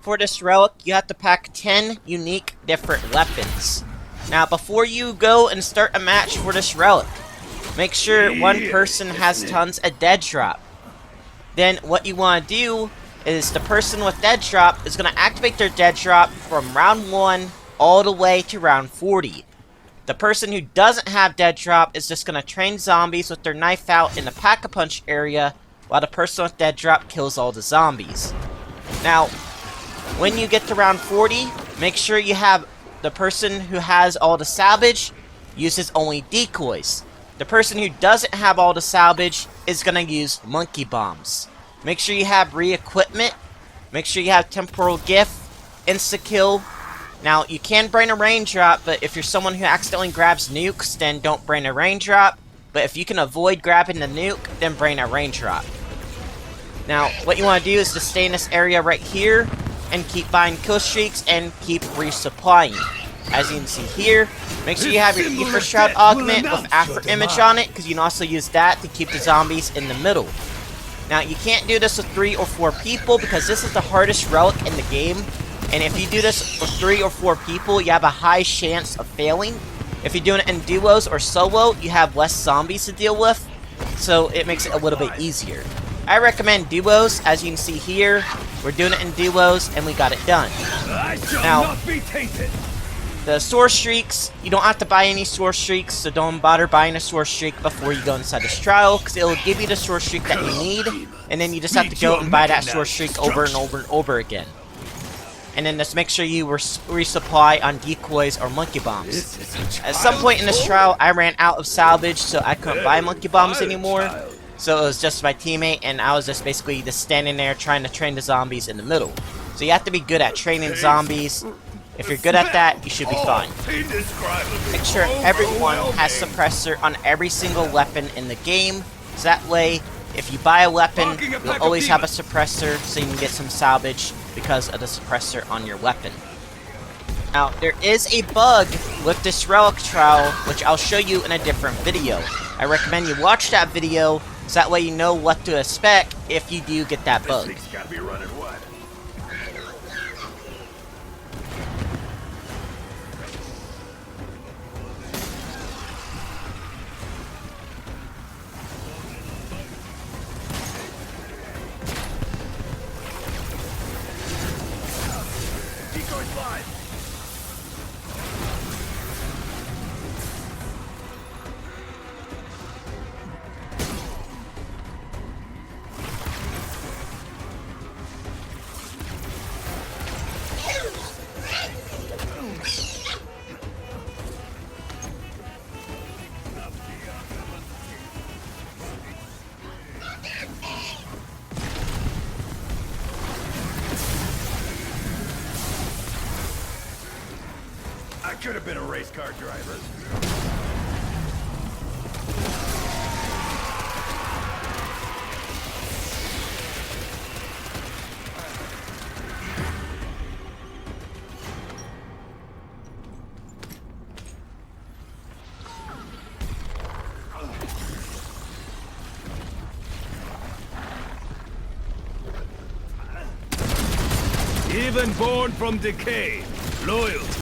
for this relic, you have to pack 10 unique different weapons. Now, before you go and start a match for this relic, make sure one person has tons of dead drop. Then what you want to do is the person with dead drop is going to activate their dead drop from round 1 all the way to round 40. The person who doesn't have dead drop is just going to train zombies with their knife out in the pack-a-punch area, while the person with dead drop kills all the zombies. Now, when you get to round 40, make sure you have the person who has all the salvage uses only decoys. The person who doesn't have all the salvage is going to use monkey bombs. Make sure you have re-equipment. Make sure you have temporal gift, insta-kill. Now, you can brain a raindrop, but if you're someone who accidentally grabs nukes, then don't brain a raindrop. But if you can avoid grabbing the nuke, then brain a raindrop. Now, what you want to do is to stay in this area right here, and keep buying kill streaks, and keep resupplying. As you can see here, make sure you have your Ether Shroud augment with After Image on it, because you can also use that to keep the zombies in the middle. Now, you can't do this with 3 or 4 people, because this is the hardest relic in the game. And if you do this with 3 or 4 people, you have a high chance of failing. If you're doing it in duos or solo, you have less zombies to deal with, so it makes it a little bit easier. I recommend duos. As you can see here, we're doing it in duos, and we got it done. Now, the source streaks, you don't have to buy any source streaks, so don't bother buying a source streak before you go inside this trial, because it will give you the source streak that you need, and then you just have to go and buy that source streak over and over and over again. And then just make sure you resupply on decoys or monkey bombs. At some point in this trial, I ran out of salvage, so I couldn't buy monkey bombs anymore. So it was just my teammate, and I was just basically just standing there trying to train the zombies in the middle. So you have to be good at training zombies. If you're good at that, you should be fine. Make sure everyone has suppressor on every single weapon in the game. So that way, if you buy a weapon, you'll always have a suppressor, so you can get some salvage because of the suppressor on your weapon. Now, there is a bug with this relic trial, which I'll show you in a different video. I recommend you watch that video, so that way you know what to expect if you do get that bug. I could have been a race car driver. Even born from decay, loyalty